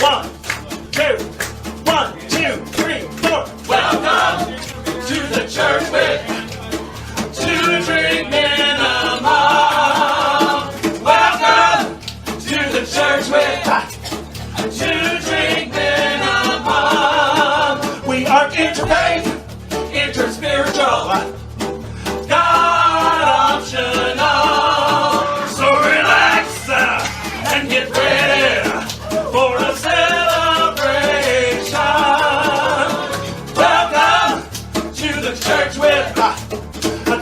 1, 2, 1, 2, 3, 4. Welcome to the church with two drink minimum. Welcome to the church with two drink minimum. We are interfaith, interspiritual, God optional. So relax and get ready for a celebration. Welcome to the church with a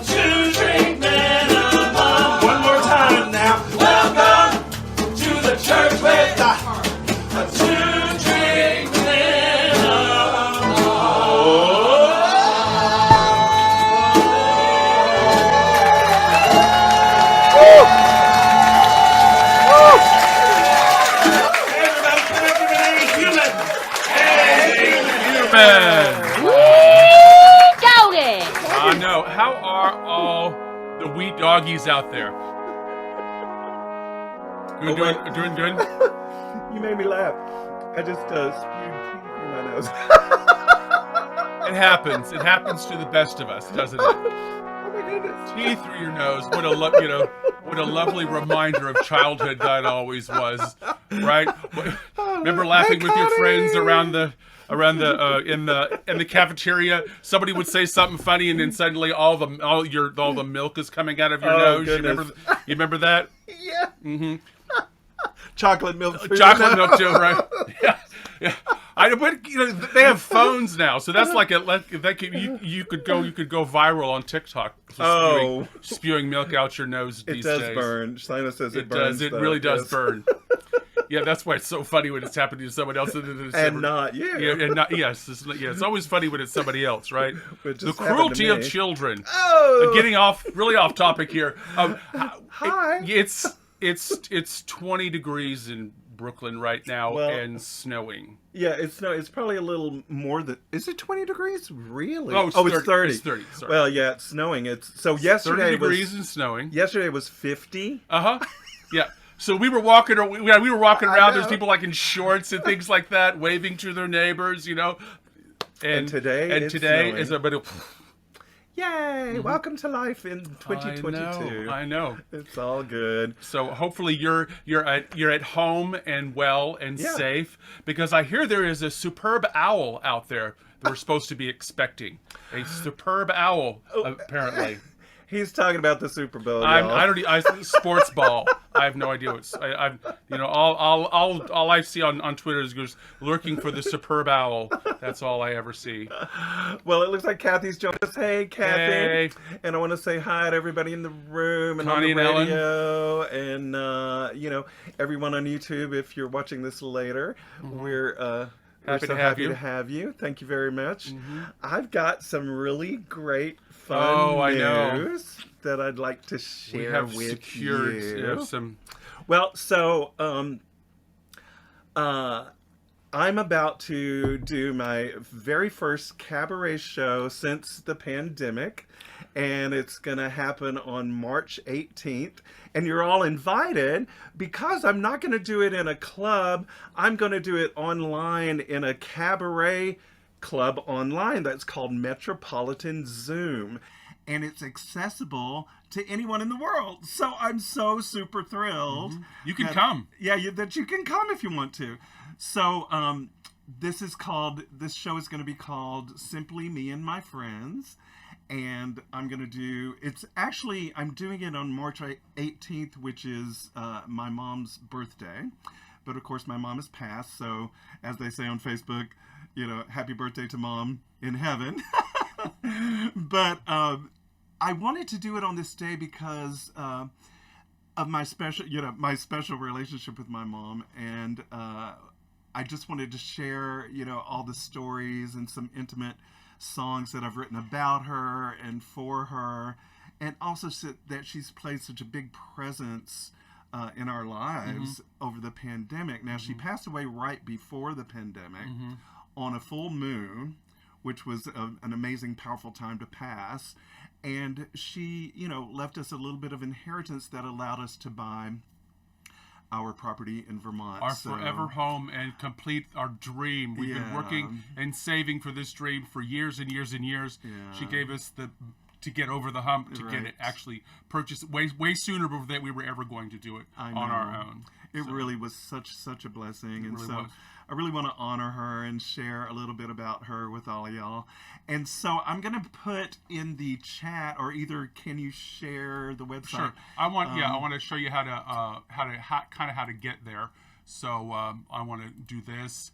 two drink minimum. One more time now. Welcome to the church with a two drink minimum. I know. How are all the wee doggies out there? Doing good? You made me laugh. I just spewed tea through my nose. It happens. It happens to the best of us, doesn't it? Oh my goodness. Tea through your nose. What a what a lovely reminder of childhood that always was, right? Remember laughing with your friends around the in the cafeteria? Somebody would say something funny, and then suddenly all the milk is coming out of your nose. Goodness. You remember that? Yeah. Mm-hmm. Chocolate milk. Chocolate milk too, right? Yeah. But they have phones now, so that's like you could go viral on TikTok. Spewing milk out your nose these days. It does burn. Shina says it burns. It really does burn. Yeah, that's why it's so funny when it's happening to someone else and not you. Yeah, and not it's always funny when it's somebody else, right? The happened cruelty to of me. children. Oh, Getting really off topic here. Hi. It's 20 degrees in Brooklyn right now and snowing. Yeah, it's probably a little more than. Is it 20 degrees? Really? Oh, it's 30. It's 30. Sorry. Well, yeah, it's snowing. Yesterday 30 degrees and snowing. Yesterday was 50. Yeah. So we were walking around. There's people like in shorts and things like that, waving to their neighbors, And today is a bit of. Yay! Mm-hmm. Welcome to life in 2022. I know. It's all good. So hopefully you're at home and well and safe, because I hear there is a superb owl out there that we're supposed to be expecting. A superb owl, apparently. He's talking about the Super Bowl. Sports ball. I have no idea what's. All I see on Twitter is just lurking for the superb owl. That's all I ever see. Well, it looks like Kathy's joined us. Hey, Kathy. Hey. And I want to say hi to everybody in the room and Connie on the and radio, and everyone on YouTube. If you're watching this later, we're happy to have you. Thank you very much. Mm-hmm. I've got some really great fun news that I'd like to share with you. Well, so I'm about to do my very first cabaret show since the pandemic, and it's going to happen on March 18th. And you're all invited, because I'm not going to do it in a club. I'm going to do it online in a cabaret club online that's called Metropolitan Zoom. And it's accessible to anyone in the world. So I'm so super thrilled. You can come. Yeah, that you can come if you want to. So this show is going to be called Simply Me and My Friends. And I'm doing it on March 18th, which is my mom's birthday. But of course, my mom has passed. So as they say on Facebook, happy birthday to Mom in heaven. But I wanted to do it on this day because of my special relationship with my mom. And I just wanted to share, all the stories and some intimate songs that I've written about her and for her, and also that she's played such a big presence in our lives over the pandemic. Now, she passed away right before the pandemic on a full moon, which was an amazing, powerful time to pass. And she, left us a little bit of inheritance that allowed us to buy our property in Vermont. Our forever home and complete our dream. We've been working and saving for this dream for years and years and years. Yeah. She gave us to get over the hump, to get it actually purchased way sooner than we were ever going to do it on our own. It really was such a blessing. And really so was. I really want to honor her and share a little bit about her with all of y'all. And so I'm going to put in the chat, or either can you share the website? Sure. I want to show you how to get there. So I want to do this.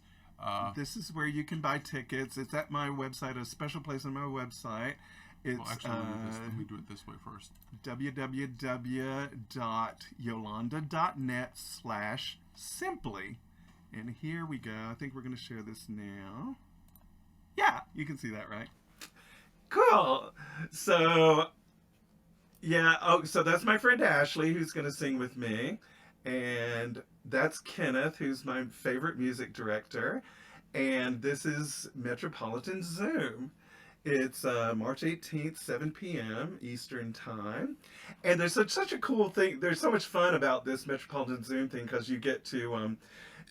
This is where you can buy tickets. It's at my website, a special place on my website. It's let me do it this way first. www.yolanda.net/simply. And here we go. I think we're going to share this now. Yeah, you can see that, right? Cool. So, so that's my friend Ashley, who's going to sing with me. And that's Kenneth, who's my favorite music director. And this is Metropolitan Zoom. It's March 18th, 7 p.m. Eastern Time. And there's such a cool thing. There's so much fun about this Metropolitan Zoom thing, because you get to,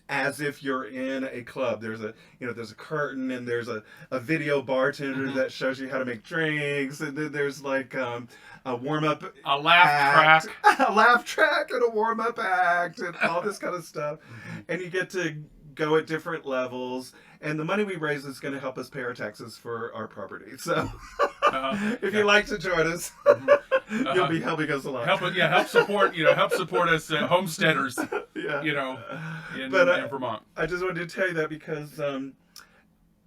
as if you're in a club. There's a curtain, and there's a video bartender that shows you how to make drinks. And then there's like a warm-up A laugh track. a laugh track and a warm-up act and all this kind of stuff. And you get to go at different levels, and the money we raise is going to help us pay our taxes for our property. So if you'd like to join us, you'll be helping us a lot. Help support us homesteaders. In Vermont. I just wanted to tell you that because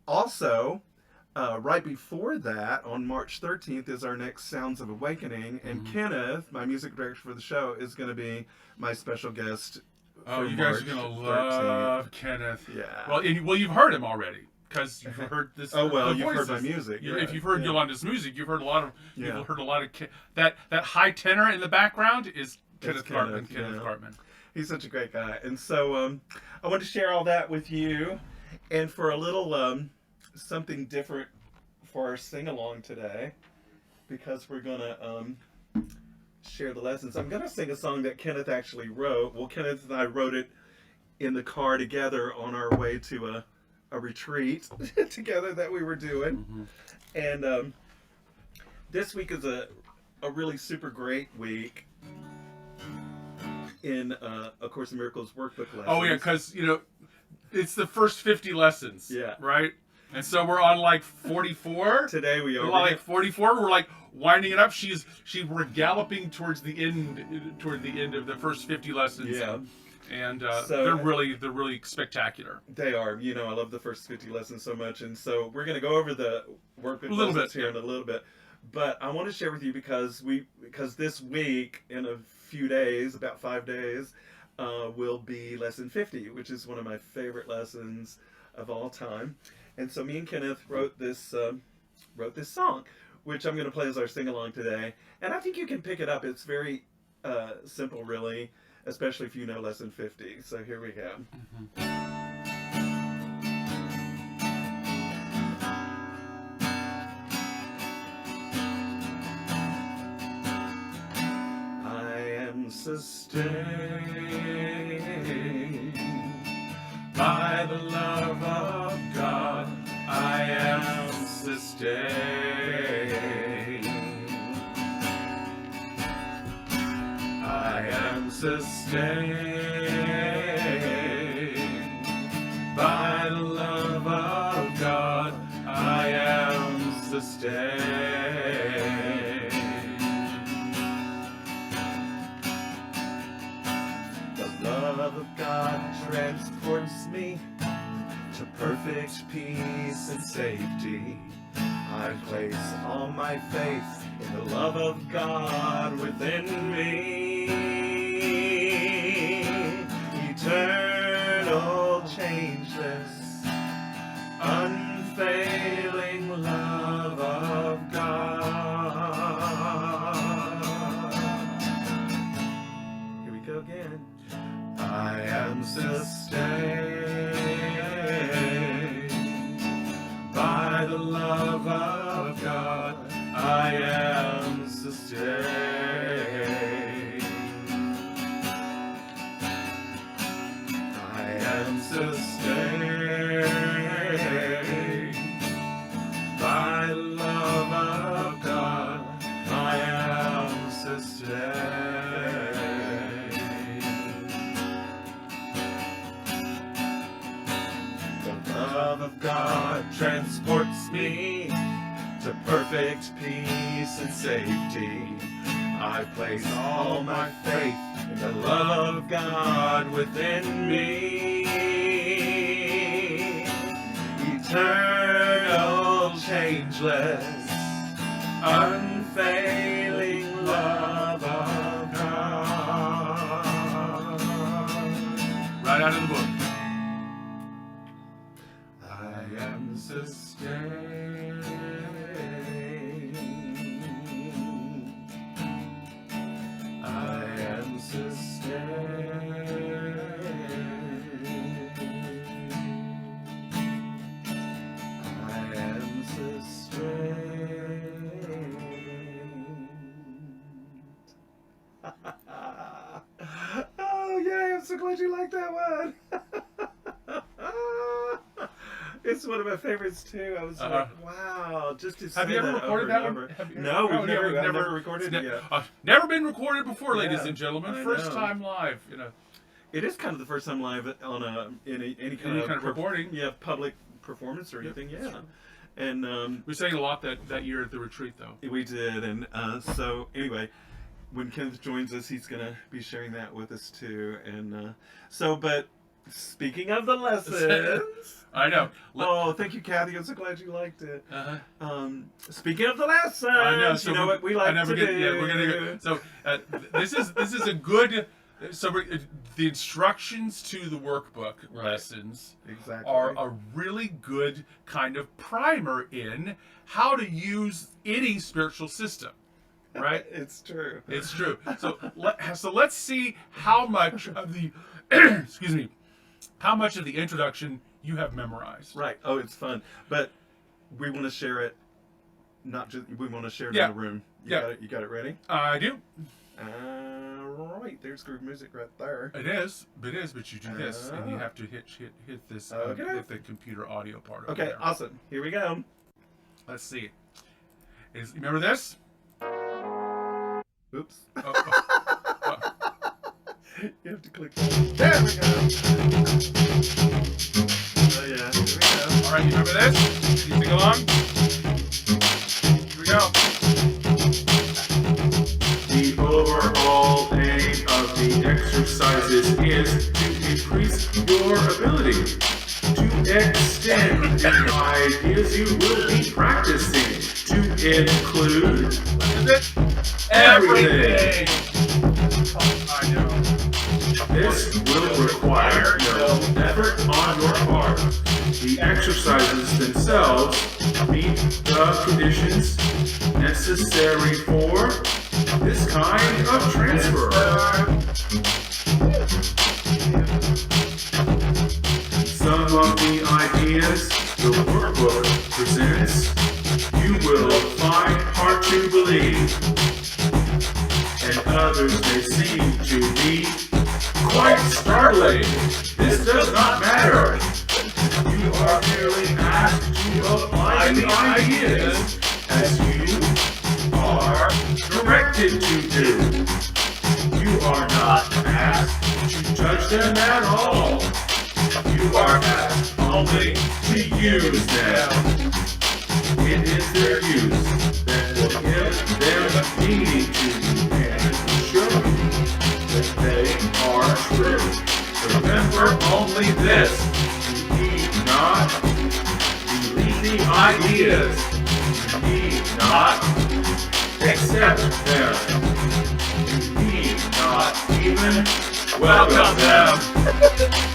also right before that, on March 13th, is our next Sounds of Awakening, and Kenneth, my music director for the show, is going to be my special guest. Oh, you guys are gonna love Kenneth. Yeah. Well, you've heard him already, because you've heard this. Oh well, you've heard my music. If you've heard Yolanda's music, you've heard a lot of. You've heard a lot of that high tenor in the background is Kenneth Cartman. Kenneth Cartman. He's such a great guy, and so I want to share all that with you, and for a little something different for our sing along today, because we're gonna share the lessons. I'm gonna sing a song that Kenneth actually wrote. Well, Kenneth and I wrote it in the car together on our way to a retreat together that we were doing. And this week is a really super great week in A Course in Miracles workbook lessons. Oh yeah, because it's the first 50 lessons. Yeah. Right. And so we're on like 44. Today we are. We're like 44. We're like winding it up. We're galloping toward the end of the first 50 lessons. Yeah. And So, they're really spectacular. They are. I love the first 50 lessons so much, and so we're going to go over the workbook lessons here in a little bit. But I want to share with you because this week, in a few days, about 5 days, will be lesson 50, which is one of my favorite lessons of all time. And so me and Kenneth wrote this song, which I'm going to play as our sing-along today. And I think you can pick it up. It's very simple, really, especially if you know lesson 50. So here we go. I am sustained by the love of God. I am sustained. I am sustained by the love of God. I am sustained. The love of God transports me to perfect peace and safety. I place all my faith in the love of God within me. Eternal, changeless, unfailing love of God. Here we go again. I am sustained by the love of God. I am sustained. The love of God transports me to perfect peace and safety. I place all my faith in the love of God within me. Eternal, changeless, unfailing love of God. Right out of the book. I am sustained. I am sustained. I am sustained. Oh, yay, I'm so glad you like that one. It's one of my favorites too. I was like, wow, just to say Have you ever that recorded over that and one? over. No, we've never recorded it yet. Never been recorded before, ladies Yeah, and gentlemen. I First know. time live. You know, It is kind of the first time live on any kind kind of recording. Yeah, public performance or anything. Yeah, and we sang a lot that year at the retreat, though. we did. And so anyway, when Kenneth joins us, he's gonna be sharing that with us too. And but speaking of the lessons. I know. Oh, thank you, Kathy. I'm so glad you liked it. Uh-huh. Speaking of the lessons, I know. So you know what we like to do. Yeah, we're gonna go. So this is a good. So the instructions to the workbook lessons Exactly. are a really good kind of primer in how to use any spiritual system. Right? It's true. It's true. So let's see how much of the excuse me, how much of the introduction you have memorized. Right. Oh, it's fun. But we want to share it. Not just we want to share it Yeah. in the room. Yeah. You got it ready? I do. Right. There's groove music right there. It is, but you do this, and you have to hit this, Okay. hit the computer audio part over Okay. there. Awesome. Here we go. Let's see. Remember this? Oops. Oh. You have to click. There we go. Oh yeah. Here we go. All right, you remember this? You sing along? Here we go. The overall aim of the exercises is to increase your ability to extend the ideas you will be practicing to include What is it? everything. I know. This will require no effort on your part. The exercises themselves meet the conditions necessary for this kind of transfer. Some of the ideas the workbook presents you will find hard to believe, and others may seem to be quite startling. This does not matter. You are merely asked to apply the ideas as you are directed to do. You are not asked to judge them at all. You are asked only to use them. It is their use that will give them meaning to you and show you that they are true. Remember only this: you need not believe the ideas. You need not accept them. You need not even welcome them.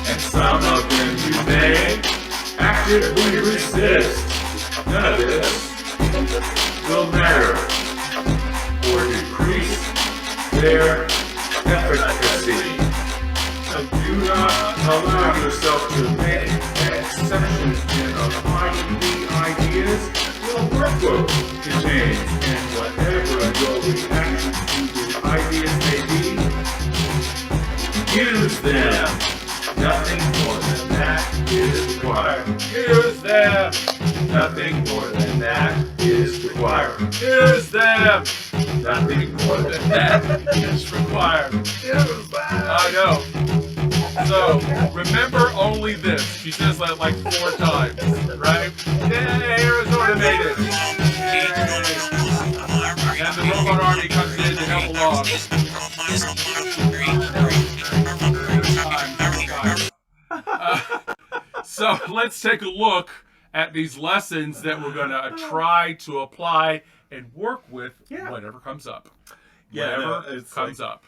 And some of them you may actively resist. None of this will matter or decrease their efficacy. So do not allow yourself to make exceptions in applying the ideas your workbook contains, and whatever your reaction to the ideas may be, use them. Nothing more than that is required. Use them. Nothing more than that is required. Use them. Nothing more than that is required. I know. So, remember only this. She says that like 4 times, right? Yay, Arizona made it. And the robot army comes in to help along. So, let's take a look at these lessons that we're going to try to apply and work with whatever comes up. Whatever comes up.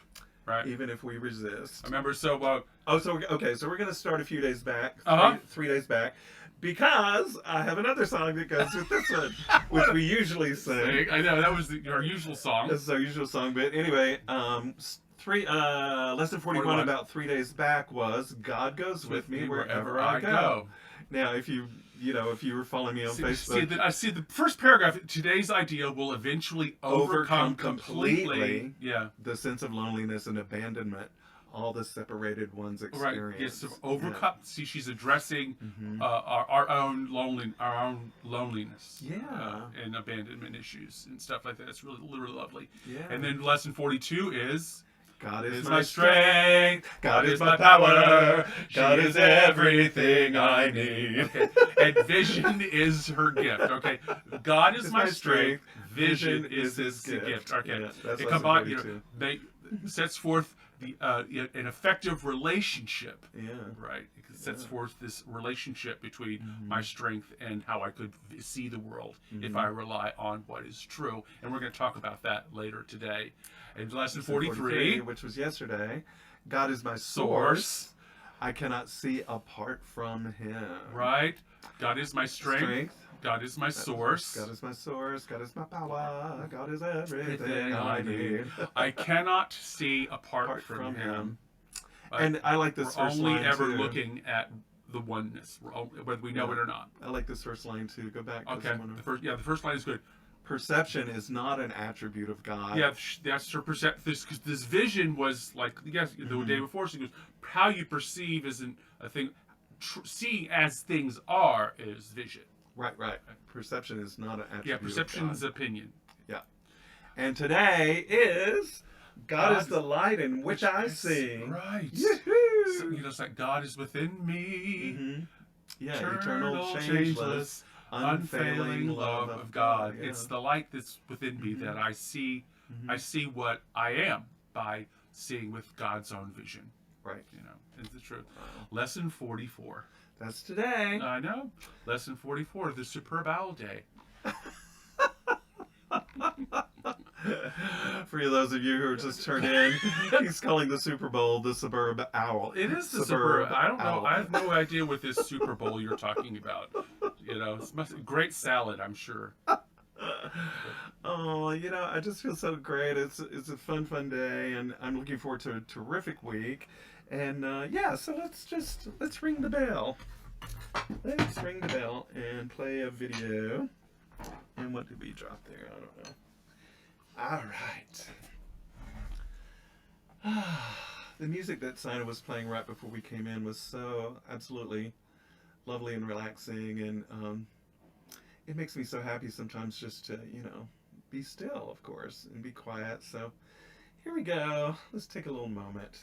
Right. Even if we resist. I remember so so we're gonna start a few days back, Uh-huh. 3 days back, because I have another song that goes with this one, which we usually sing. I know that was our usual song. This is our usual song, but anyway, lesson 41 about 3 days back was God goes with me wherever I go. Now, if you were following me on Facebook, I see the first paragraph. Today's idea will eventually overcome completely. Yeah. The sense of loneliness and abandonment all the separated ones experience. Right. Yes. So overcome. See, she's addressing our own loneliness. Yeah. And abandonment issues and stuff like that. It's really lovely. Yeah. And then lesson 42 is. God is my strength. God is my power. God is everything I need. Okay. And vision is her gift. Okay. God is my strength. Vision is his gift. Okay. Yeah, that's it lesson 42. Sets forth an effective relationship. Yeah. Right. It sets forth this relationship between my strength and how I could see the world if I rely on what is true. And we're going to talk about that later today. And lesson 43, which was yesterday, God is my source. I cannot see apart from him. Right. God is my strength. God is my source. God is my source. God is my power. God is everything I need. I cannot see apart from him. And I like this we're first only line ever too. looking at the oneness, whether we know it or not. I like this first line too. Go back. Okay. The first line is good. Perception is not an attribute of God. Yeah, that's her perception. This vision was like, the day before, she goes, how you perceive isn't a thing. Seeing as things are is vision. Right. Perception is not an attribute. Yeah, perception is opinion. Yeah. And today is God is the light in which I see. Right. Yoo-hoo! So, it's like God is within me. Mm-hmm. Yeah, eternal, changeless, unfailing love of God. Yeah. It's the light that's within me that I see. I see what I am by seeing with God's own vision. Right. It's the truth. Lesson 44. That's today. I know. Lesson 44, the Superb Owl Day. For those of you who are just turned in, he's calling the Super Bowl the Superb Owl. It is the Superb. I don't know. I have no idea what this Super Bowl you're talking about. It's great salad, I'm sure. Oh, I just feel so great. It's a fun day, and I'm looking forward to a terrific week. And so let's ring the bell. Let's ring the bell and play a video. And what did we drop there? I don't know. All right. The music that Sina was playing right before we came in was so absolutely lovely and relaxing, and it makes me so happy sometimes just to, be still, of course, and be quiet. So here we go. Let's take a little moment.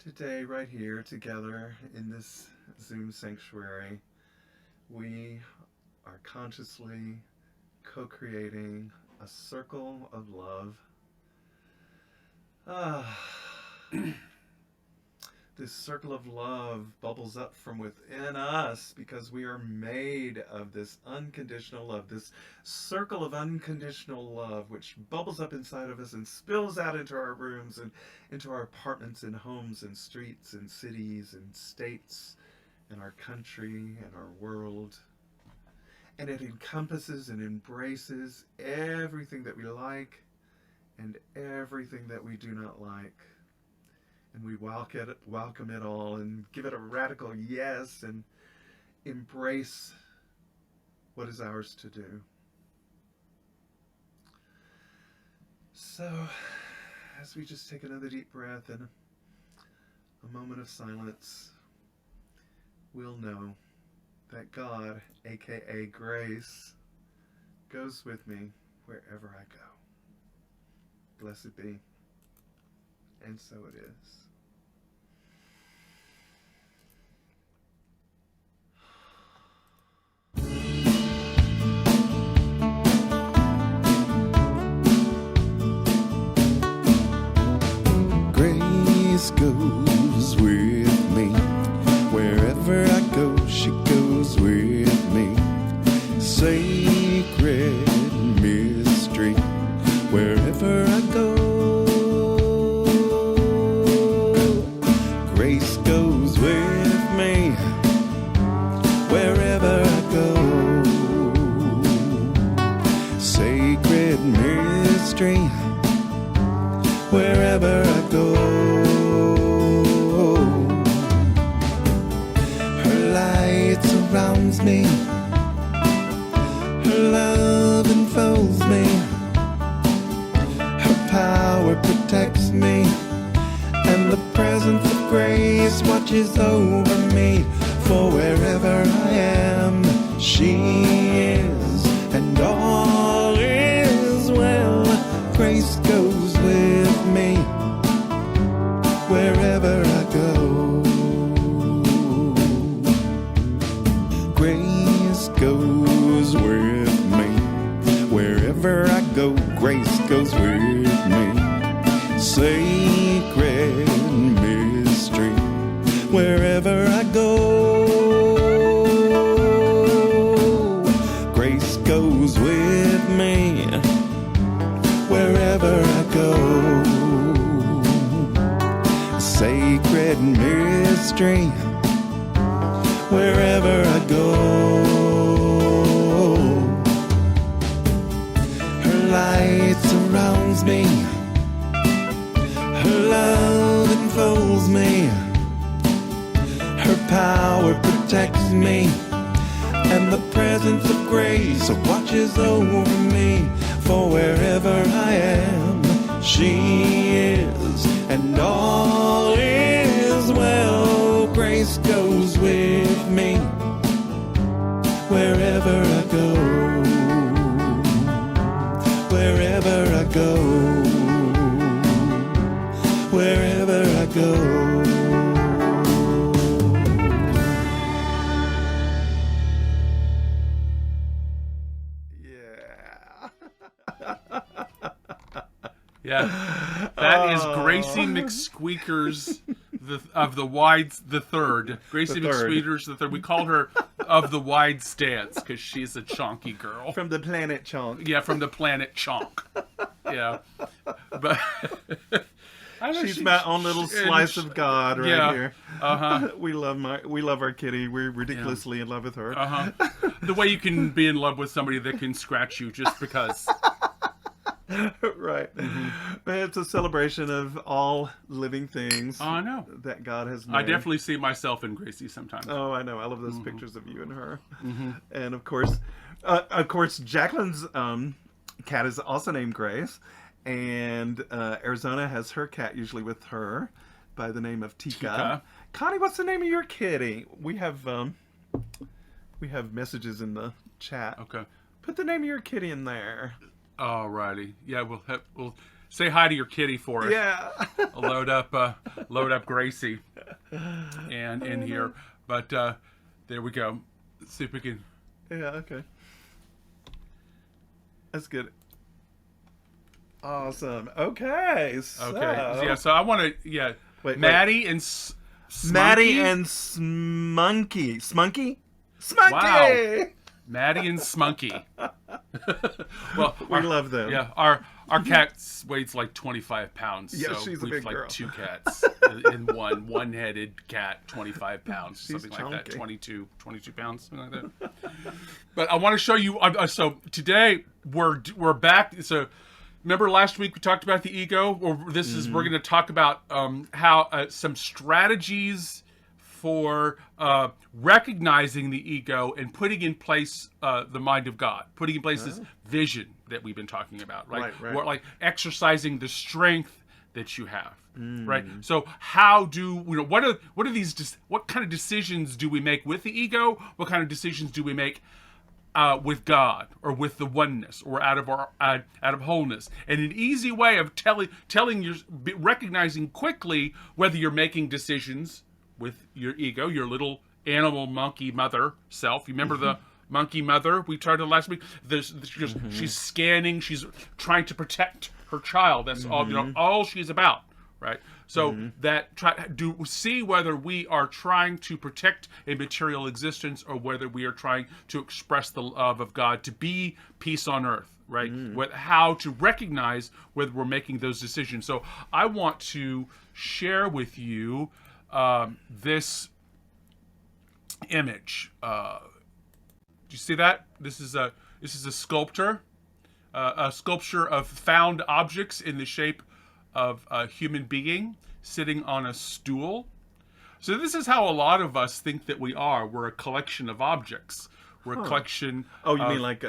Today, right here, together in this Zoom sanctuary, we are consciously co-creating a circle of love. this circle of love bubbles up from within us because we are made of this unconditional love, this circle of unconditional love, which bubbles up inside of us and spills out into our rooms and into our apartments and homes and streets and cities and states and our country and our world. And it encompasses and embraces everything that we like and everything that we do not like. And we welcome it all and give it a radical yes and embrace what is ours to do. So, as we just take another deep breath and a moment of silence, we'll know that God, aka Grace, goes with me wherever I go. Blessed be. And so it is. Grace goes with me. Wherever I go, she goes with me. Sacred mystery. Wherever I go, Grace goes with me. Wherever I go, sacred mystery. Wherever I go, her light surrounds me, her love enfolds me, her power protects me, and the presence of grace watches over me. For wherever I am, she is, and all is well. Grace goes with me wherever I go. Grace goes with me wherever I go. Grace goes with me. Sacred mystery wherever I go. Grace goes with me wherever I go. Sacred mystery wherever I go. Her light surrounds me, her love enfolds me, her power protects me, and the presence of grace watches over me. For wherever I am, she is, and all is well. Grace goes with me wherever I go. Wherever I go. Wherever I go. Yeah, that is Gracie McSqueakers of the third. Gracie McSqueakers the third. We call her of the wide stance because she's a chonky girl From the planet Chonk. Yeah, from the planet Chonk. Yeah, but She's my own little slice of God right here. We love our kitty. We're ridiculously in love with her. The way you can be in love with somebody that can scratch you just because. Right. But it's a celebration of all living things. I know that God has made. I definitely see myself in Gracie sometimes. Oh, I know. I love those pictures of you and her. And of course, Jacqueline's cat is also named Grace, and Arizona has her cat usually with her by the name of Tika. Connie, what's the name of your kitty? We have messages in the chat. Okay. Put the name of your kitty in there. Alrighty. Yeah, we'll say hi to your kitty for us. Yeah. load up Gracie and in here. But there we go. Let's see if we can. Yeah. Okay. That's good. Awesome. Okay. So. Okay. Yeah. So I want to. Yeah. Wait. Maddie and Maddie and Smunky. Smunky? Wow. Maddie and Smunky. Well, We love them. Yeah, our cat weighs like 25 pounds. Yeah, so she's a we've big like girl. 2 cats in one-headed cat, 25 pounds, something like that. chunky. 22 pounds, something like that. But I want to show you. So today we're back. So remember last week we talked about the ego. Or we're going to talk about how some strategies for recognizing the ego and putting in place the mind of God, putting in place this vision that we've been talking about, right? Right. Like exercising the strength that you have, right? So how do what are these? What kind of decisions do we make with the ego? What kind of decisions do we make with God or with the oneness or out of wholeness? And an easy way of recognizing quickly whether you're making decisions with your ego, your little animal monkey mother self. You remember the monkey mother we started last week? She's scanning. She's trying to protect her child. That's all she's about, right? So see whether we are trying to protect a material existence or whether we are trying to express the love of God to be peace on earth, right? How to recognize whether we're making those decisions. So I want to share with you this image. Do you see that? This is a sculpture of found objects in the shape of a human being sitting on a stool. So this is how a lot of us think that we are. We're a collection of objects. We're a collection. Oh, you mean like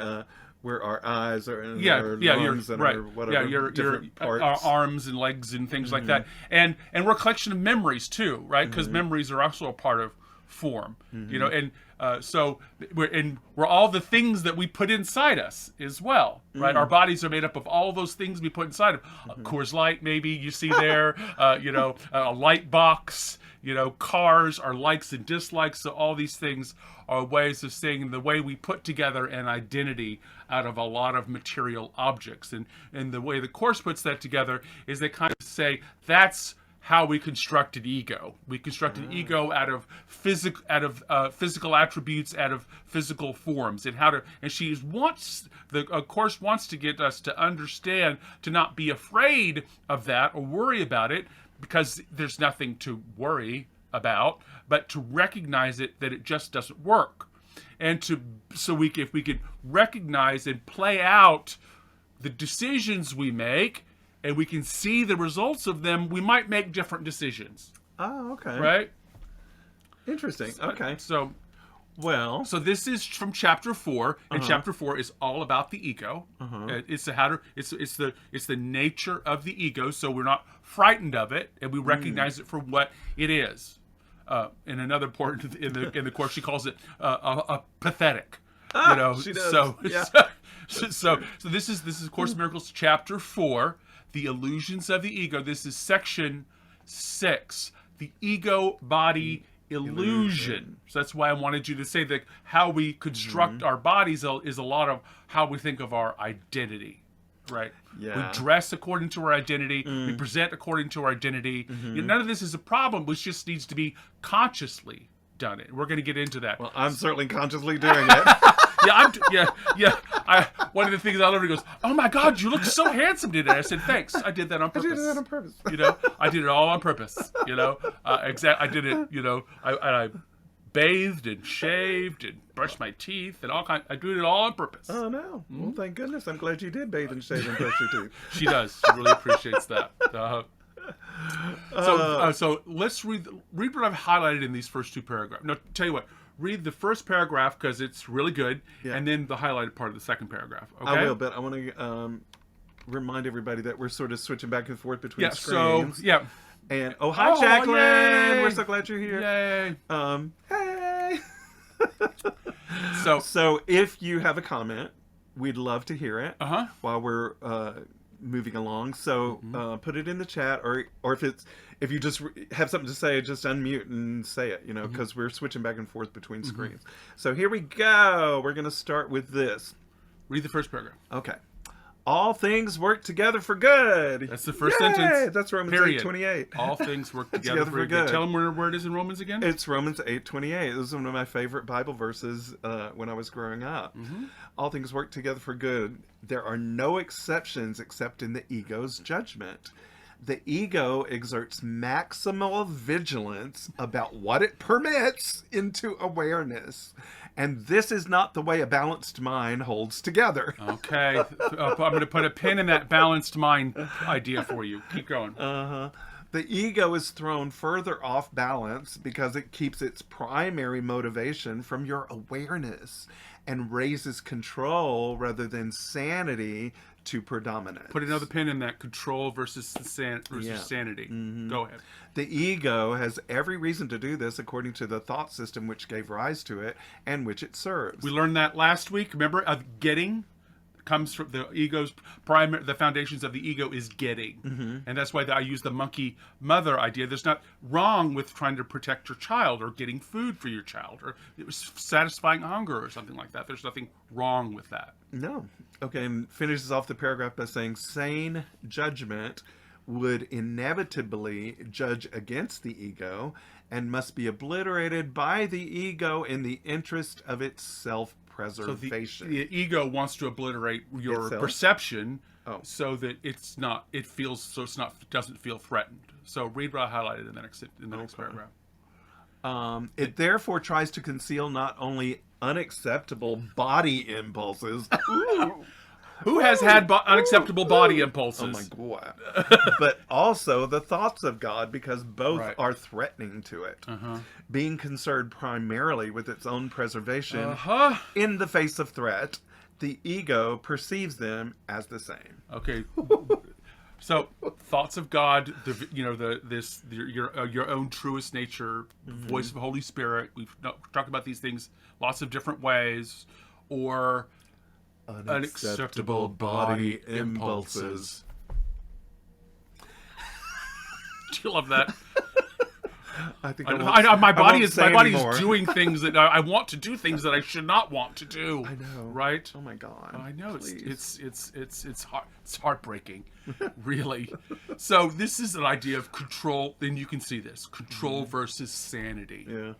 where our eyes are, and our your lungs and our whatever, your different parts. our arms and legs and things like that, and we're a collection of memories too, right? Because memories are also a part of form, and so we're all the things that we put inside us as well, right? Our bodies are made up of all those things we put inside of. Coors Light, maybe you see there, a light box. Cars are likes and dislikes. So all these things are ways of saying the way we put together an identity out of a lot of material objects. And the way the Course puts that together is they kind of say that's how we constructed ego. We constructed ego out of physical attributes, out of physical forms, and the Course wants to get us to understand, to not be afraid of that or worry about it, because there's nothing to worry about, but to recognize it, that it just doesn't work. And if we could recognize and play out the decisions we make, and we can see the results of them, we might make different decisions. Oh, okay. Right? Interesting. Okay. So Well, so this is from chapter 4, and chapter 4 is all about the ego. It's the nature of the ego, so we're not frightened of it, and we recognize it for what it is. In another part in the course, she calls it a pathetic. She does. So yeah. so this is Course in Miracles chapter 4, the illusions of the ego. This is section 6, the ego body illusion. So that's why I wanted you to say that how we construct our bodies is a lot of how we think of our identity, right? Yeah. We dress according to our identity. We present according to our identity. None of this is a problem, which just needs to be consciously done. It. We're going to get into that. Well, I'm certainly consciously doing it. One of the things I love, he goes, "Oh my God, you look so handsome today." I said, "Thanks. I did that on purpose." I did that on purpose. I did it all on purpose. I did it. I bathed and shaved and brushed my teeth and all kind. I do it all on purpose. Oh no! Well, thank goodness. I'm glad you did bathe and shave and brush your teeth. She does. She really appreciates that. So let's read what I've highlighted in these first two paragraphs. No, tell you what. Read the first paragraph because it's really good, and then the highlighted part of the second paragraph. Okay? I will, but I want to remind everybody that we're sort of switching back and forth between screens. And hi, Jacqueline! Yay! We're so glad you're here. Yay! Hey. So So if you have a comment, we'd love to hear it while we're moving along. So put it in the chat, or if you just have something to say, just unmute and say it, because we're switching back and forth between screens. So here we go. We're going to start with this. read the first paragraph. Okay. All things work together for good. That's the first Yay! sentence. That's Romans Period. 8:28. All things work together for good. Tell them where it is in Romans again. It's Romans 8:28. It was one of my favorite Bible verses when I was growing up. All things work together for good. There are no exceptions except in the ego's judgment. The ego exerts maximal vigilance about what it permits into awareness. And this is not the way a balanced mind holds together. Okay. I'm going to put a pin in that balanced mind idea for you. Keep going. The ego is thrown further off balance because it keeps its primary motivation from your awareness and raises control rather than sanity to predominance. Put another pin in that control versus sanity. Go ahead. The ego has every reason to do this according to the thought system which gave rise to it and which it serves. We learned that last week. Remember, getting comes from the ego's primary. The foundations of the ego is getting, and that's why I use the monkey mother idea. There's not wrong with trying to protect your child or getting food for your child or satisfying hunger or something like that. There's nothing wrong with that. No. Okay, and finishes off the paragraph by saying sane judgment would inevitably judge against the ego and must be obliterated by the ego in the interest of its self-preservation. So the ego wants to obliterate your Itself? perception so that doesn't feel threatened. So read what I highlighted in the next paragraph. It therefore tries to conceal not only unacceptable body impulses. Who has had unacceptable body impulses? Oh my God. But also the thoughts of God, because both are threatening to it. Being concerned primarily with its own preservation in the face of threat, the ego perceives them as the same. Okay. So, thoughts of God, your own truest nature, voice of the Holy Spirit. We've talked about these things lots of different ways, or unacceptable body impulses. Do you love that? I think my body is anymore. doing things that I want to do, things that I should not want to do. I know, right? Oh my God! I know please. it's heartbreaking, really. So this is an idea of control. Then you can see this control versus sanity. Yeah.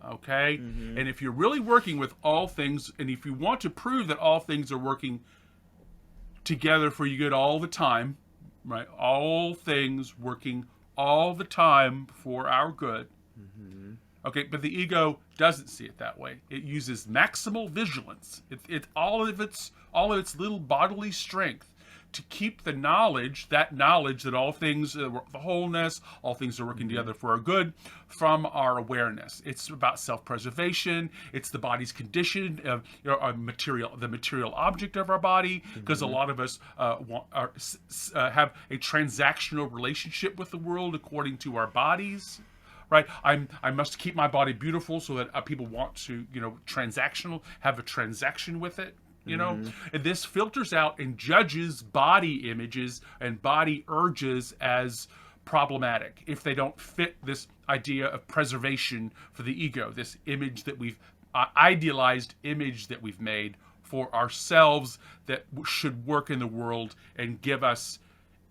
Okay, and if you're really working with all things, and if you want to prove that all things are working together for you good all the time, right? All things working all the time for our good. Okay, but the ego doesn't see it that way. It uses maximal vigilance. It all of its little bodily strength to keep the knowledge that all things, the wholeness, all things are working together for our good, from our awareness. It's about self-preservation. It's the body's condition, the material object of our body, because a lot of us have a transactional relationship with the world according to our bodies. Right, I must keep my body beautiful so that people want to, have a transaction with it. And this filters out and judges body images and body urges as problematic if they don't fit this idea of preservation for the ego, this image that we've idealized image that we've made for ourselves that should work in the world and give us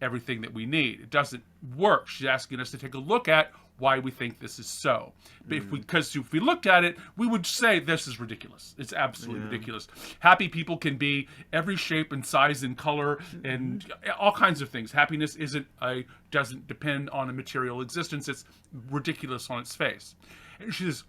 everything that we need. It doesn't work. She's asking us to take a look at why we think this is so. Because if we looked at it, we would say this is ridiculous. It's absolutely ridiculous. Happy people can be every shape and size and color and all kinds of things. Happiness doesn't depend on a material existence. It's ridiculous on its face. And she says,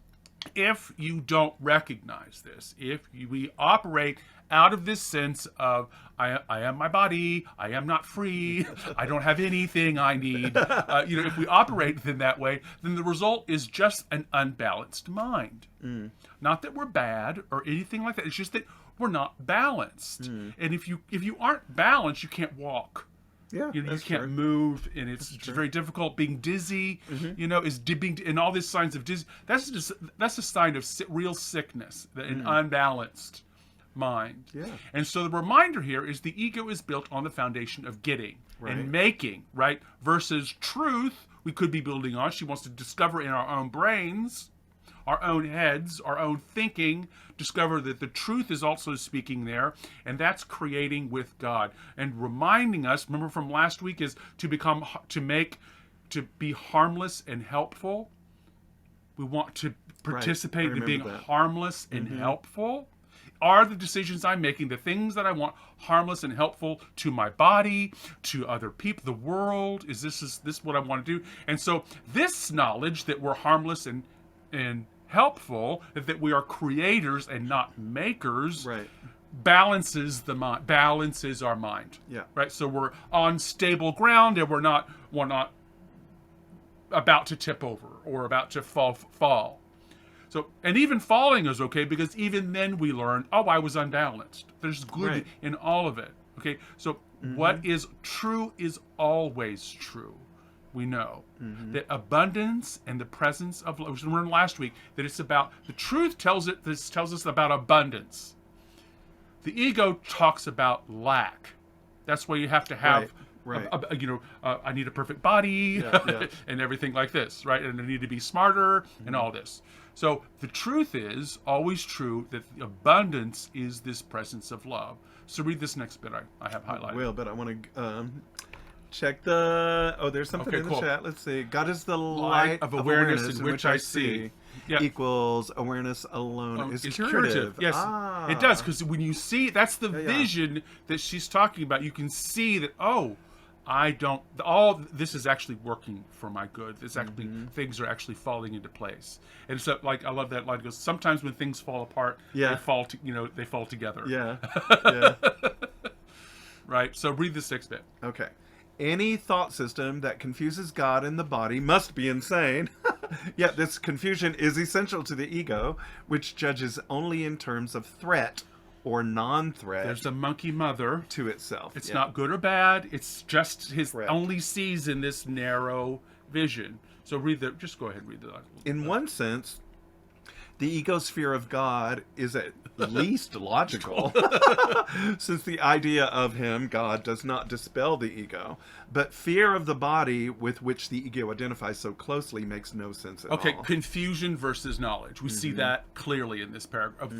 if you don't recognize this, we operate out of this sense of I am my body, I am not free, I don't have anything I need. If we operate in that way, then the result is just an unbalanced mind. Not that we're bad or anything like that. It's just that we're not balanced. And if you aren't balanced, you can't walk. Yeah, you can't move, and it's very difficult. Being dizzy, is being, and all these signs of dizzy. That's a sign of real sickness, an unbalanced mind. Yeah. And so the reminder here is the ego is built on the foundation of getting and making, right? Versus truth, we could be building on. She wants to discover in our own brains our own heads, our own thinking, discover that the truth is also speaking there, and that's creating with God. And reminding us, remember from last week, is to be harmless and helpful. We want to participate in being harmless and helpful. Are the decisions I'm making, the things that I want, harmless and helpful to my body, to other people, the world? Is this what I want to do? And so this knowledge that we're harmless and helpful, that we are creators and not makers, balances our mind. Yeah. Right. So we're on stable ground, and we're not about to tip over or about to fall. So, and even falling is okay, because even then we learn, I was unbalanced. There's good in all of it. Okay, so what is true is always true. We know that abundance and the presence of love, which we learned last week, that it's about, the truth tells us about abundance. The ego talks about lack. That's why you have to have, I need a perfect body and everything like this, right? And I need to be smarter and all this. So the truth is always true, that the abundance is this presence of love. So read this next bit I have highlighted. I will, but I want to check there's something in the chat. Let's see. God is the light of awareness in which I see. Equals awareness alone is curative. Yes, it does, because when you see, that's the vision that she's talking about. You can see that, all this is actually working for my good. It's actually, things are actually falling into place. And so, like, I love that line. It goes, sometimes when things fall apart, they fall together. Yeah. Right. So read the 6th bit. Okay. Any thought system that confuses God and the body must be insane. Yet this confusion is essential to the ego, which judges only in terms of threat or non-threat. There's the monkey mother to itself. It's not good or bad. It's just his only sees in this narrow vision. So just go ahead and read that. In one sense, the ego's fear of God is at least logical, since the idea of him, God, does not dispel the ego. But fear of the body with which the ego identifies so closely makes no sense at all. Okay, confusion versus knowledge. We see that clearly in this paragraph.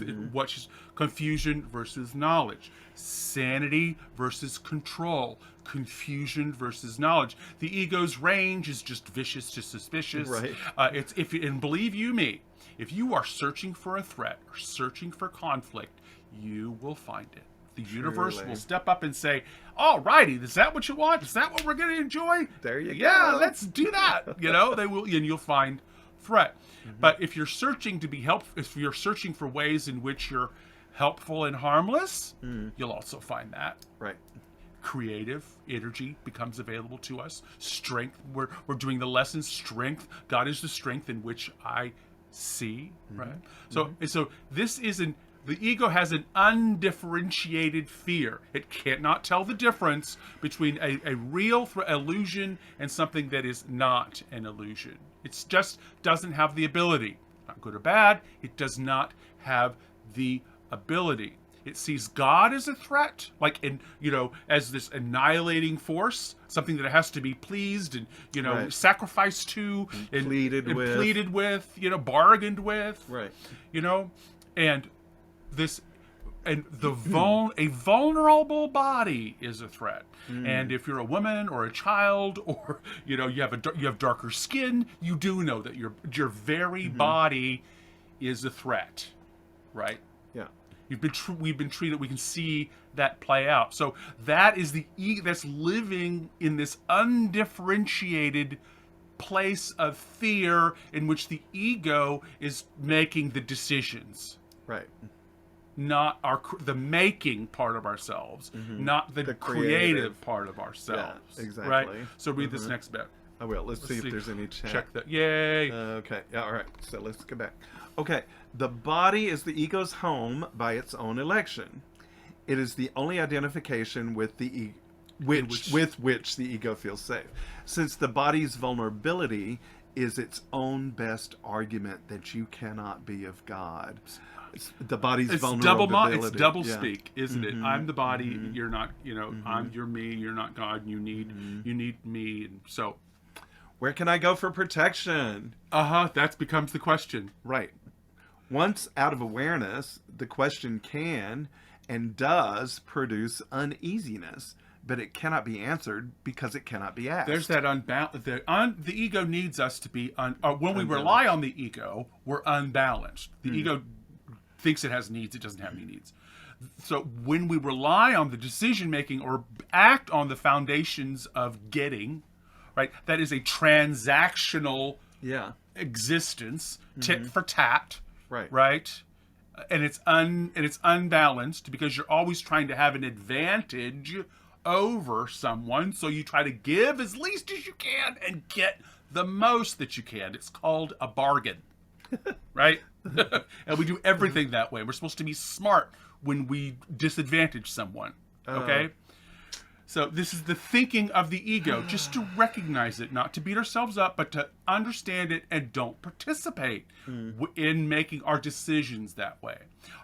Confusion versus knowledge. Sanity versus control. Confusion versus knowledge. The ego's range is just vicious to suspicious. Right. And believe you me, if you are searching for a threat or searching for conflict, you will find it. The universe will step up and say, all righty, is that what you want? Is that what we're going to enjoy? There you go. Yeah, let's do that. They will, and you'll find threat. But if you're searching to be helpful, if you're searching for ways in which you're helpful and harmless, you'll also find that. Right. Creative energy becomes available to us. Strength, we're doing the lesson, strength. God is the strength in which I see, right? So this isn't, the ego has an undifferentiated fear. It cannot tell the difference between a real illusion and something that is not an illusion. It just doesn't have the ability. Not good or bad, it does not have the ability. It sees God as a threat, as this annihilating force, something that it has to be pleased and, sacrificed to, and pleaded with, bargained with, right? And this, and a vulnerable body is a threat. And if you're a woman or a child, or you have darker skin, you do know that your very body is a threat, right? Yeah. We've been treated. We can see that play out. So that is the ego that's living in this undifferentiated place of fear, in which the ego is making the decisions. Right. Not the making part of ourselves, not the creative part of ourselves. Yeah, exactly. Right. So read this next bit. I will. Let's see if there's any chat. Check that. Yay. Okay. Yeah. All right. So let's get back. Okay. The body is the ego's home by its own election. It is the only identification with the with which the ego feels safe. Since the body's vulnerability is its own best argument that you cannot be of God. The body's vulnerability. It's double speak, isn't it? I'm the body. You're not. You're me. You're not God. You need me. And so, Where can I go for protection? That becomes the question. Right. Once out of awareness, the question can and does produce uneasiness, but it cannot be answered because it cannot be asked. There's that the ego needs us to be when we rely on the ego, we're unbalanced. The ego thinks it has needs, it doesn't have any needs. So when we rely on the decision making or act on the foundations of getting, right? That is a transactional existence, tit for tat, right? And it's unbalanced because you're always trying to have an advantage over someone, so you try to give as least as you can and get the most that you can. It's called a bargain, right? And we do everything that way. We're supposed to be smart when we disadvantage someone, okay? So this is the thinking of the ego, just to recognize it, not to beat ourselves up, but to understand it and don't participate in making our decisions that way.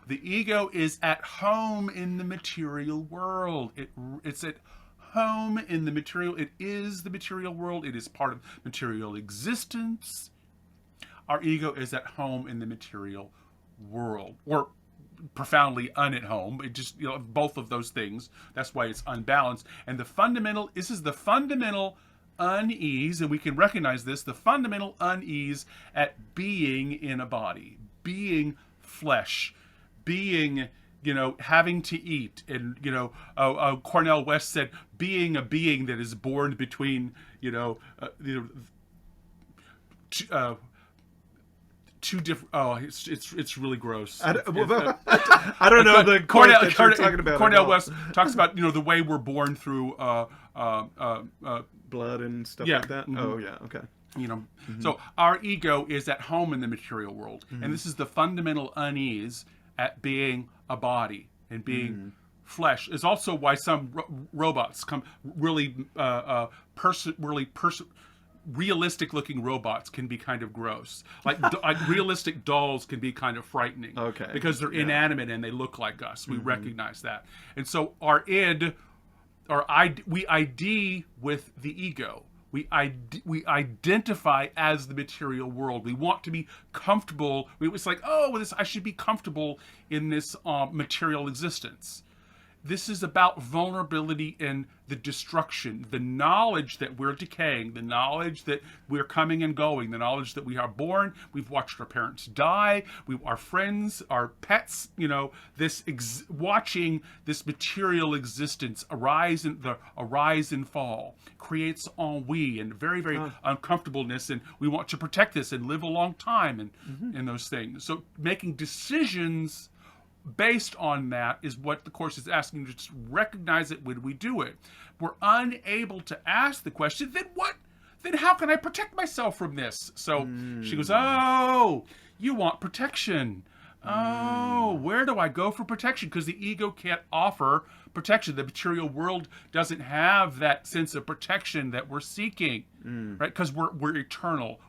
The ego is at home in the material world. It's at home in the material. It is the material world. It is part of material existence. Our ego is at home in the material world, or profoundly at home. It just, both of those things. That's why it's unbalanced. And this is the fundamental unease, and we can recognize this, the fundamental unease at being in a body, being flesh, being, having to eat. And, Cornel West said, being a being that is born between, two different. It's really gross. I don't know the Cornel that you're talking about. Cornel West talks about the way we're born through blood and stuff like that. Mm-hmm. Oh yeah, okay. So our ego is at home in the material world, and this is the fundamental unease at being a body and being flesh. Is also why some robots come realistic looking robots can be kind of gross. Like realistic dolls can be kind of frightening. Okay. Because they're inanimate and they look like us. We recognize that. And so we ID with the ego. We identify as the material world. We want to be comfortable. It's like, I should be comfortable in this material existence. This is about vulnerability and the destruction, the knowledge that we're decaying, the knowledge that we're coming and going, the knowledge that we are born, we've watched our parents die, our friends, our pets, watching this material existence arise and fall creates ennui and very, very uncomfortableness, and we want to protect this and live a long time and those things. So making decisions based on that is what the Course is asking you to just recognize it when we do it. We're unable to ask the question, then what? Then how can I protect myself from this? So she goes, you want protection. Where do I go for protection? Because the ego can't offer protection. The material world doesn't have that sense of protection that we're seeking, right? Because we're eternal.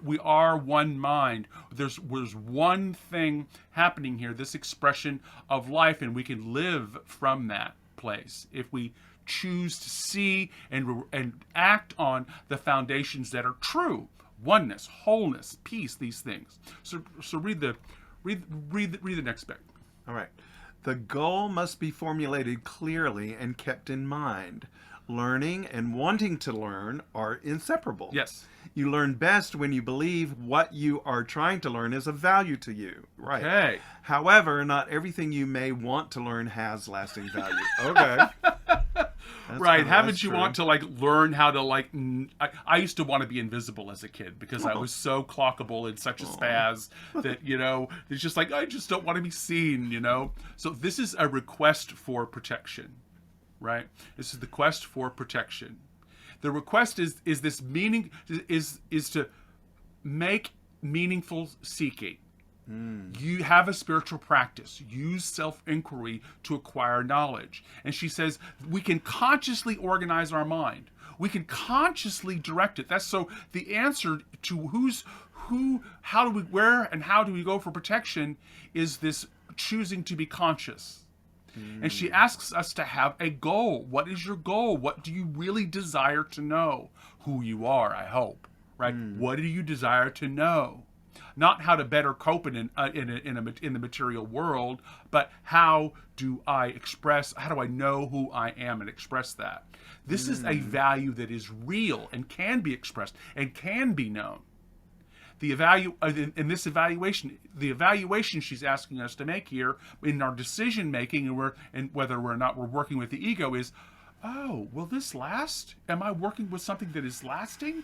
We are one mind. There's one thing happening here, this expression of life, and we can live from that place if we choose to see and act on the foundations that are true: oneness, wholeness, peace. These things. So read the next bit. All right. The goal must be formulated clearly and kept in mind. Learning and wanting to learn are inseparable. Yes. You learn best when you believe what you are trying to learn is of value to you. Right. Okay. However, not everything you may want to learn has lasting value. Okay. Right. Haven't you want to learn how to I used to want to be invisible as a kid because I was so clockable and such a spaz that, it's just I just don't want to be seen, So this is a request for protection, right? This is the quest for protection. The request is this meaning is to make meaningful seeking. You have a spiritual practice. Use self-inquiry to acquire knowledge. And she says we can consciously organize our mind. We can consciously direct it. That's so the answer to where and how do we go for protection is this choosing to be conscious. And she asks us to have a goal. What is your goal? What do you really desire to know? Who you are, I hope, right? What do you desire to know? Not how to better cope in the material world, but how do I know who I am and express that? This is a value that is real and can be expressed and can be known. The evaluation she's asking us to make here in our decision making, and whether or not we're working with the ego, is, oh, will this last? Am I working with something that is lasting?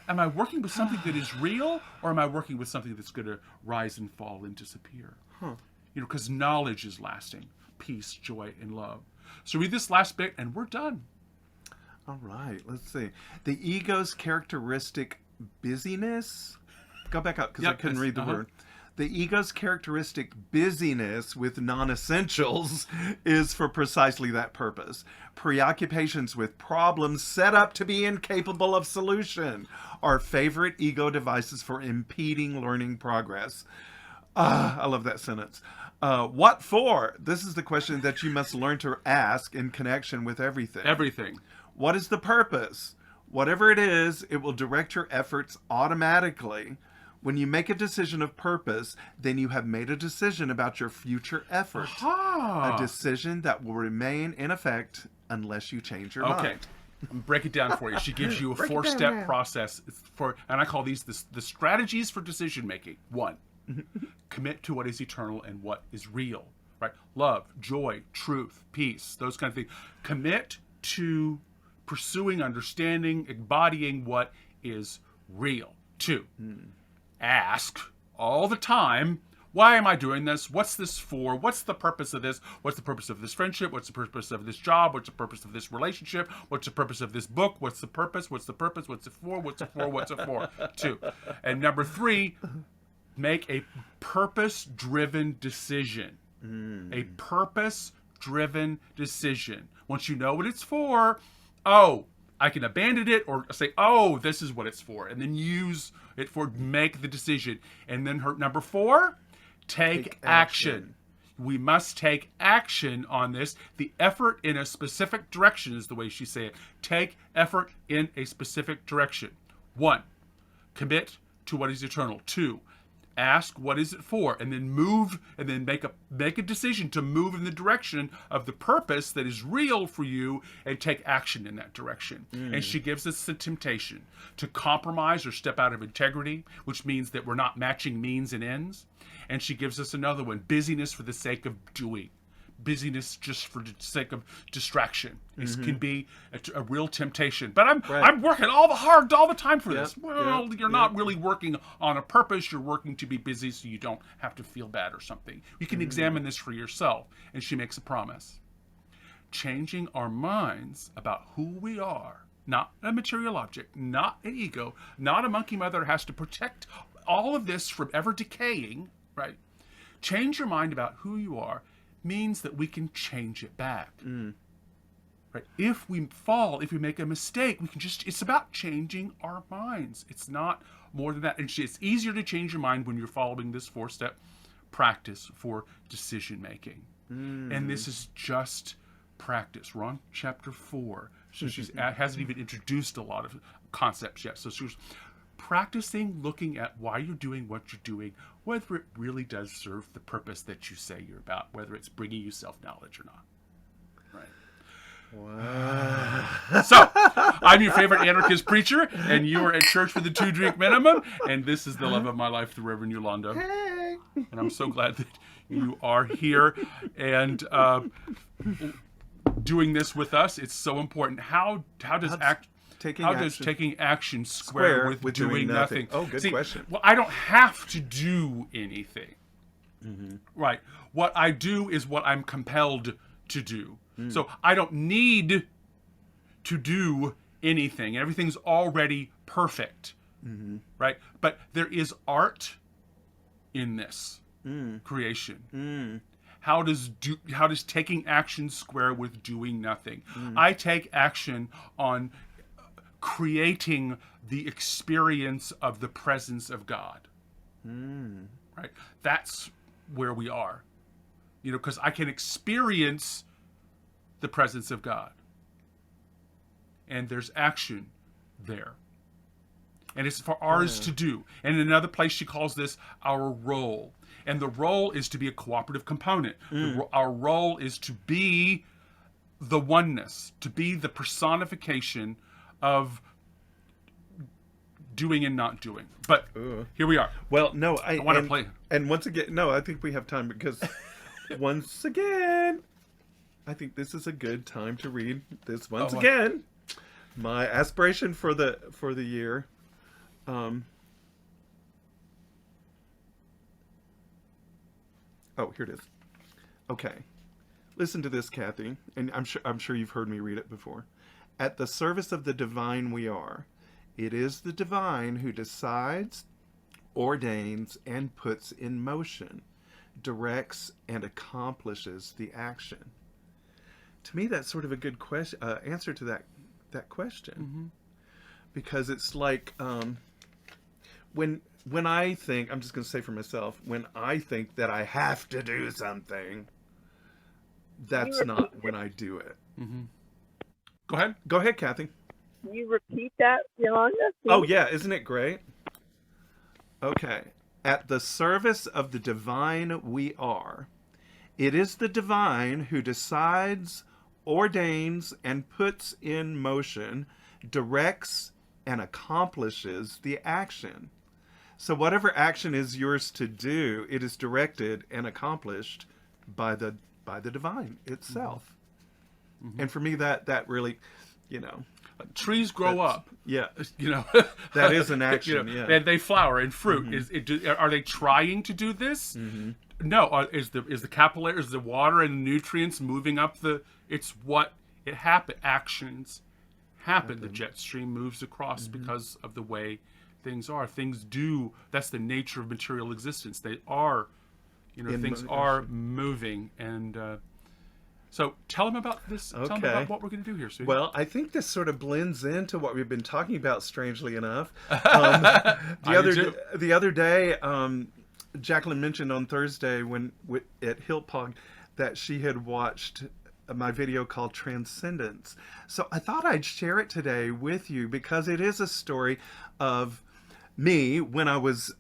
Am I working with something that is real, or am I working with something that's going to rise and fall and disappear? Because knowledge is lasting, peace, joy, and love. So read this last bit, and we're done. All right, let's see. The ego's characteristic busyness. Go back up because I couldn't read the word. The ego's characteristic busyness with non-essentials is for precisely that purpose. Preoccupations with problems set up to be incapable of solution are favorite ego devices for impeding learning progress. I love that sentence. What for? This is the question that you must learn to ask in connection with everything. Everything. What is the purpose? Whatever it is, it will direct your efforts automatically. When you make a decision of purpose, then you have made a decision about your future effort. A decision that will remain in effect unless you change your mind. Break it down for you. She gives you a 4-step process and I call these the strategies for decision making. 1, commit to what is eternal and what is real. Right? Love, joy, truth, peace, those kind of things. Commit to pursuing, understanding, embodying what is real. 2, ask all the time, why am I doing this? What's this for? What's the purpose of this? What's the purpose of this friendship? What's the purpose of this job? What's the purpose of this relationship? What's the purpose of this book? What's the purpose? What's the purpose? What's it for? What's it for? What's it for? 2. And number 3, make a purpose-driven decision. A purpose-driven decision. Once you know what it's for, I can abandon it or say, this is what it's for, and then use it make the decision. And then number 4, take action. We must take action on this. The effort in a specific direction is the way she said it. Take effort in a specific direction. 1, commit to what is eternal. 2, ask what is it for, and then move, and then make a decision to move in the direction of the purpose that is real for you, and take action in that direction. And she gives us the temptation to compromise or step out of integrity, which means that we're not matching means and ends. And she gives us another one, busyness for the sake of doing. Busyness just for the sake of distraction. This can be a real temptation. But I'm working hard all the time for this. Well, you're not really working on a purpose. You're working to be busy so you don't have to feel bad or something. You can examine this for yourself. And she makes a promise. Changing our minds about who we are, not a material object, not an ego, not a monkey mother who has to protect all of this from ever decaying, right? Change your mind about who you are means that we can change it back. Right? If we fall, if we make a mistake, we can it's about changing our minds. It's not more than that. And it's easier to change your mind when you're following this 4-step practice for decision making. And this is just practice. We're on chapter 4. So she hasn't even introduced a lot of concepts yet. So she's practicing looking at why you're doing what you're doing, whether it really does serve the purpose that you say you're about, whether it's bringing you self-knowledge or not. Right. Wow. So, I'm your favorite anarchist preacher, and you are at church with the 2 drink minimum, and this is the love of my life, the Reverend Yolanda. Hey. And I'm so glad that you are here and doing this with us. It's so important. How does taking action square with doing nothing? Oh, good question. Well, I don't have to do anything. Right. What I do is what I'm compelled to do. So I don't need to do anything. Everything's already perfect. Right. But there is art in this creation. How does taking action square with doing nothing? I take action on creating the experience of the presence of God. Right? That's where we are. because I can experience the presence of God. And there's action there. And it's for ours to do. And in another place, she calls this our role. And the role is to be a cooperative component. Our role is to be the oneness, to be the personification of doing and not doing. But here we are. Well, no, I want to play. And once again, no, I think we have time because once again, I think this is a good time to read this once again. My aspiration for the year. Oh, here it is. Okay. Listen to this, Kathy, and I'm sure you've heard me read it before. At the service of the divine we are. It is the divine who decides, ordains, and puts in motion, directs, and accomplishes the action. To me, that's sort of a good question, answer to that question, because it's like when I think, I'm just going to say for myself, when I think that I have to do something, that's not when I do it. Go ahead, Kathy. Can you repeat that, Yolanda? Oh, yeah. Isn't it great? Okay. At the service of the divine we are. It is the divine who decides, ordains, and puts in motion, directs, and accomplishes the action. So whatever action is yours to do, it is directed and accomplished by the divine itself. And for me, that really, trees grow up. Yeah. That is an action. Yeah. And they flower and fruit. Are they trying to do this? No. Is the capillaries, the water and nutrients moving up it's what it happen. Actions happen. The jet stream moves across because of the way things are. Things do. That's the nature of material existence. They are, things are moving. And so tell them about this. Okay. Tell them about what we're going to do here, Sue. Well, I think this sort of blends into what we've been talking about, strangely enough. The other day, Jacqueline mentioned on Thursday at Hillpog that she had watched my video called Transcendence. So I thought I'd share it today with you because it is a story of me when I was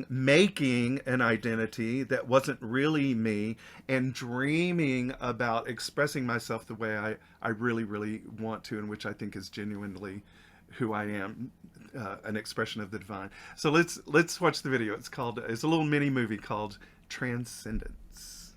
making an identity that wasn't really me and dreaming about expressing myself the way I really, really want to, and which I think is genuinely who I am, an expression of the divine. So let's watch the video. It's a little mini movie called Transcendence.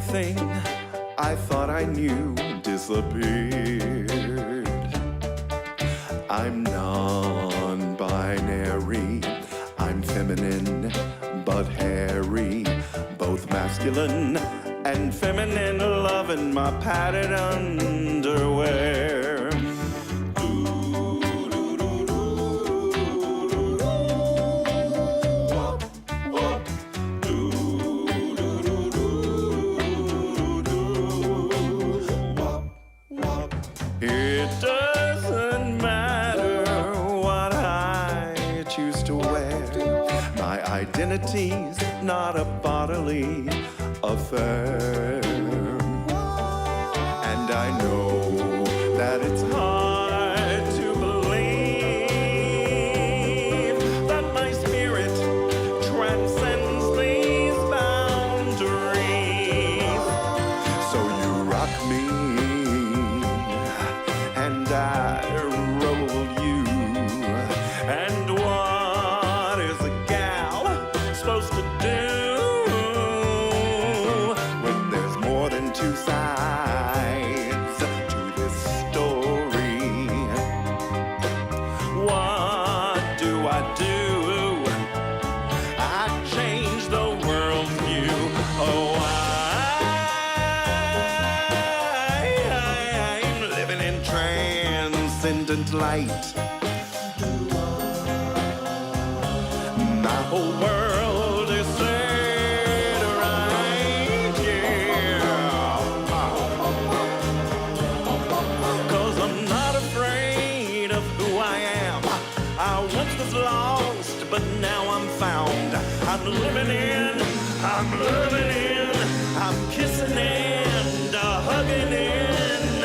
everything I thought I knew disappeared. I'm non-binary, I'm feminine but hairy, both masculine and feminine, loving my padded underwear. It doesn't matter what I choose to wear. My identity's not a bodily affair. And I know that it's hard to believe that my spirit transcends these boundaries. So you rock me and I roll you. And what is a gal supposed to do when there's more than two sides to this story? What do? I change the world's view. Oh, I'm living in transcendent light. My whole world is set right here. 'Cause I'm not afraid of who I am. I once was lost, but now I'm found. I'm living in, I'm kissing and hugging in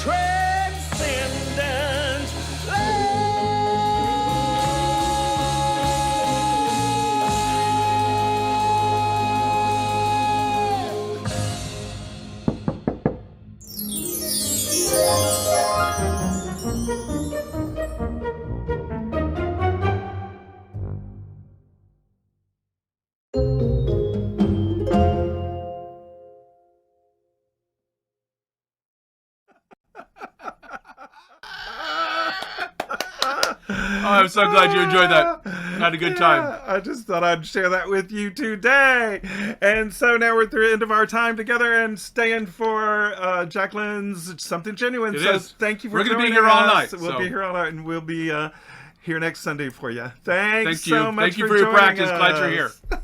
transcendent Oh, I'm so glad you enjoyed that. Had a good time. Yeah, I just thought I'd share that with you today. And so now we're at the end of our time together and staying for Jacqueline's Something Genuine. It so is. thank you for We're gonna be joining here all us. night, We'll so. be here all night, and we'll be here next Sunday for you. Thanks Thank you. so much Thank you for your joining practice. Glad you're us. here.